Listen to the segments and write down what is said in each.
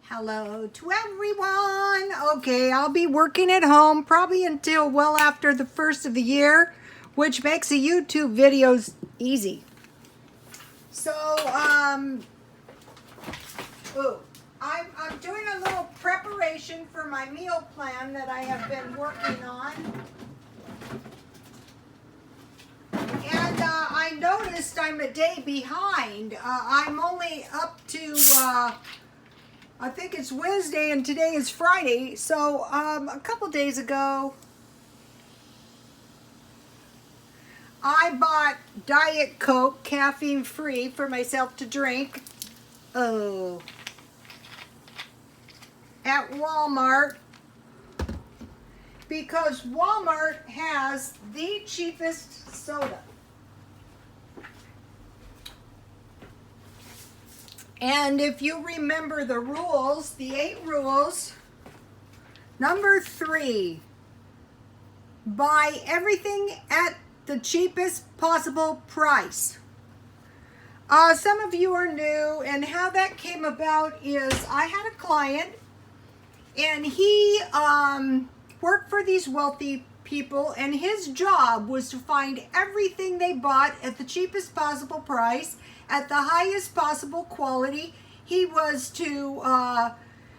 Hello to everyone. Okay, I'll be working at home probably until well after the first of the year, which makes the YouTube videos easy. So, I'm doing a little preparation for my meal plan that I have been working on. And I noticed I'm a day behind. I'm only up to I think it's Wednesday and today is Friday. So a couple days ago, I bought Diet Coke, caffeine free, for myself to drink. Oh, at Walmart, because Walmart has the cheapest soda. And if you remember the rules, the 8 rules, number 3, buy everything at the cheapest possible price. Some of you are new, and how that came about is I had a client, and he worked for these wealthy people, and his job was to find everything they bought at the cheapest possible price, at the highest possible quality. He was to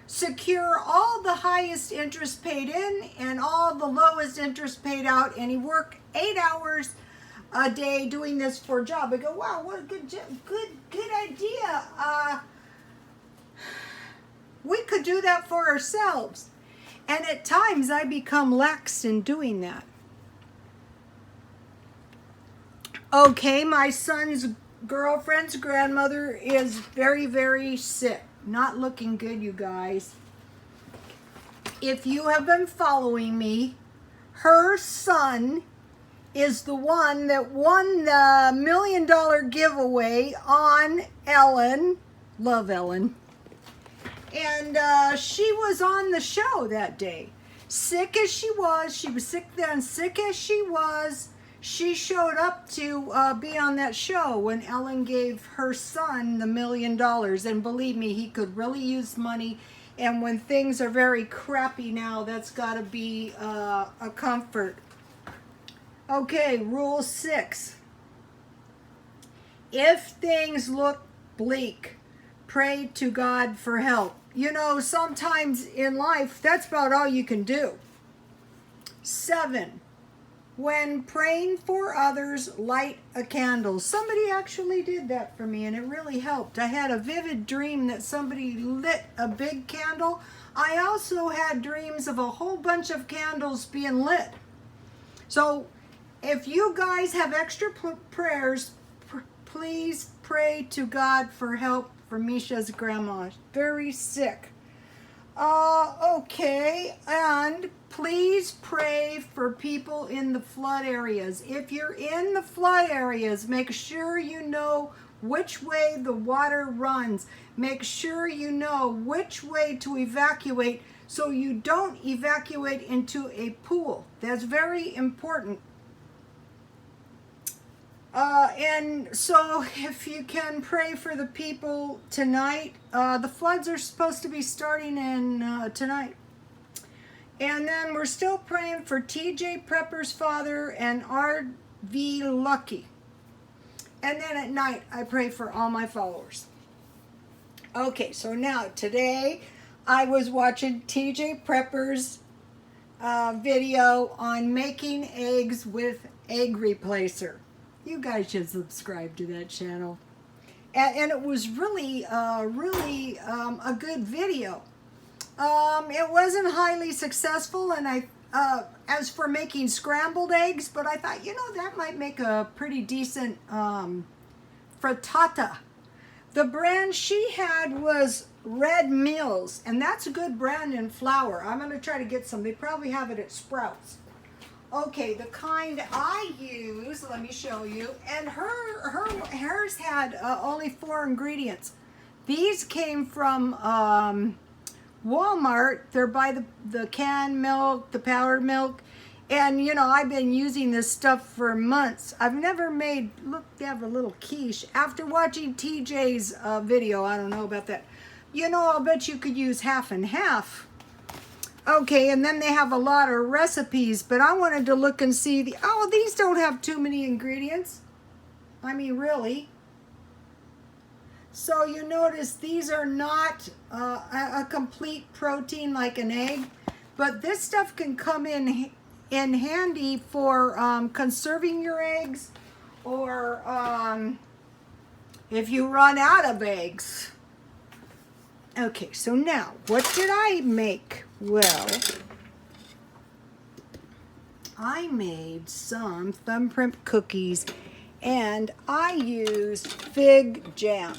secure all the highest interest paid in and all the lowest interest paid out, and he worked 8 hours a day doing this for a job. I go, wow, what a good idea. We could do that for ourselves. And at times I become lax in doing that. Okay, my son's girlfriend's grandmother is very, very sick. Not looking good, you guys. If you have been following me, her son is the one that won the $1 million giveaway on Ellen. Love Ellen. And she was on the show that day. Sick as she was sick then, sick as she showed up to be on that show when Ellen gave her son the $1 million. And believe me, he could really use money. And when things are very crappy now, that's got to be a comfort. Okay, rule 6. If things look bleak, pray to God for help. You know, sometimes in life, that's about all you can do. 7. When praying for others, light a candle. Somebody actually did that for me, and it really helped. I had a vivid dream that somebody lit a big candle. I also had dreams of a whole bunch of candles being lit. So if you guys have extra prayers, please pray to God for help for Misha's grandma. Very sick. Okay, and please pray for people in the flood areas. If you're in the flood areas, make sure you know which way the water runs. Make sure you know which way to evacuate so you don't evacuate into a pool. That's very important. And so if you can pray for the people tonight, the floods are supposed to be starting in tonight. And then we're still praying for TJ Prepper's father and R.V. Lucky. And then at night, I pray for all my followers. Okay, so now today I was watching TJ Prepper's video on making eggs with egg replacer. You guys should subscribe to that channel. And it was really a good video. It wasn't highly successful, and as for making scrambled eggs, but I thought, you know, that might make a pretty decent frittata. The brand she had was Red Mills, and that's a good brand in flour. I'm going to try to get some. They probably have it at Sprouts. Okay, the kind I use, let me show you, and hers had only 4 ingredients. These came from Walmart. They're by the canned milk, the powdered milk, and you know, I've been using this stuff for months. I've never made, look, they have a little quiche. After watching TJ's video, I don't know about that. you know, I'll bet you could use half and half. Okay, and then they have a lot of recipes, but I wanted to look and see these don't have too many ingredients. I mean, really. So you notice these are not a complete protein like an egg, but this stuff can come in handy for conserving your eggs, or if you run out of eggs. Okay, so now, what did I make? Well, I made some thumbprint cookies, and I used fig jam.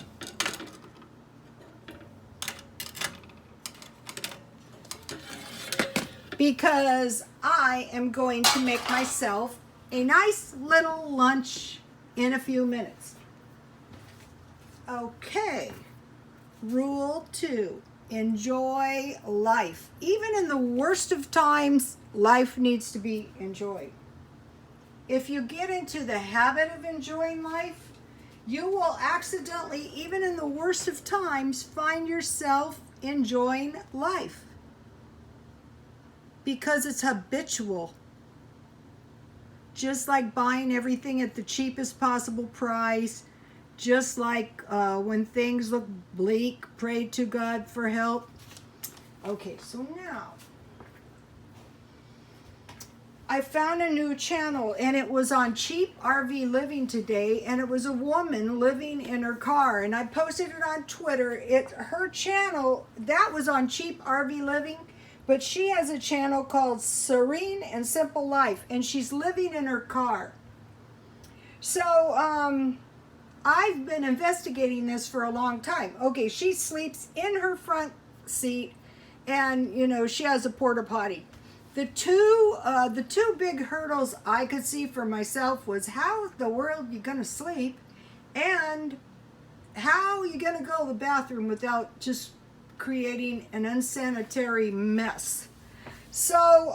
Because I am going to make myself a nice little lunch in a few minutes. Okay, rule 2, enjoy life. Even in the worst of times, life needs to be enjoyed. If you get into the habit of enjoying life, you will accidentally, even in the worst of times, find yourself enjoying life. Because it's habitual. Just like buying everything at the cheapest possible price, just like when things look bleak, pray to God for help. Okay, so now I found a new channel, and it was on Cheap RV Living today, and it was a woman living in her car, and I posted it on Twitter. Her channel, that was on Cheap RV Living, but she has a channel called Serene and Simple Life, and she's living in her car. So, I've been investigating this for a long time. Okay, she sleeps in her front seat, and, you know, she has a porta potty. The two big hurdles I could see for myself was how in the world you gonna sleep, and how you gonna go to the bathroom without just creating an unsanitary mess. So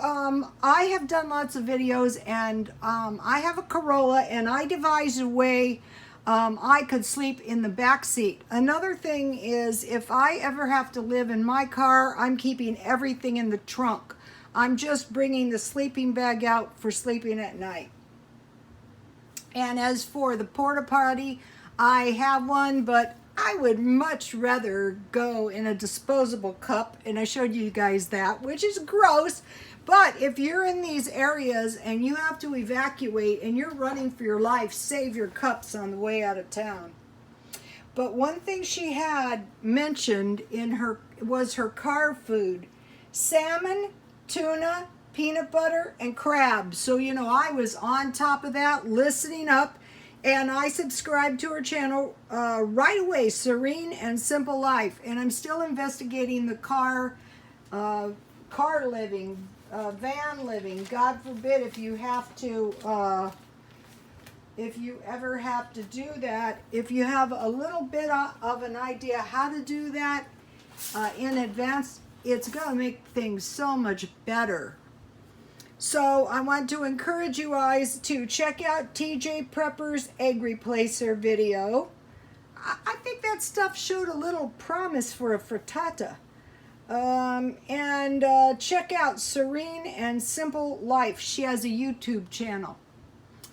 I have done lots of videos, and I have a Corolla, and I devised a way I could sleep in the back seat. Another thing is, if I ever have to live in my car, I'm keeping everything in the trunk. I'm just bringing the sleeping bag out for sleeping at night. And as for the porta potty, I have one, but I would much rather go in a disposable cup, and I showed you guys that, which is gross. But if you're in these areas and you have to evacuate and you're running for your life, save your cups on the way out of town. But one thing she had mentioned in her was her car food: salmon, tuna, peanut butter, and crabs. So, you know, I was on top of that, listening up, and I subscribed to her channel right away, Serene and Simple Life. And I'm still investigating the car living, van living. God forbid if you have to, if you ever have to do that. If you have a little bit of an idea how to do that in advance, it's going to make things so much better. So I want to encourage you guys to check out TJ Prepper's Egg Replacer video. I think that stuff showed a little promise for a frittata. And check out Serene and Simple Life. She has a YouTube channel.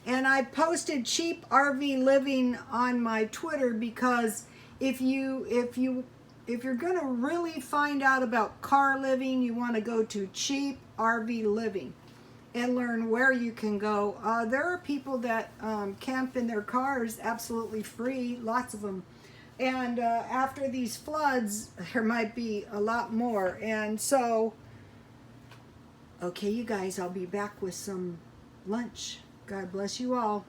And I posted Cheap RV Living on my Twitter, because if you're going to really find out about car living, you want to go to Cheap RV Living and learn where you can go. There are people that camp in their cars absolutely free, lots of them. And after these floods, there might be a lot more. And so, okay, you guys, I'll be back with some lunch. God bless you all.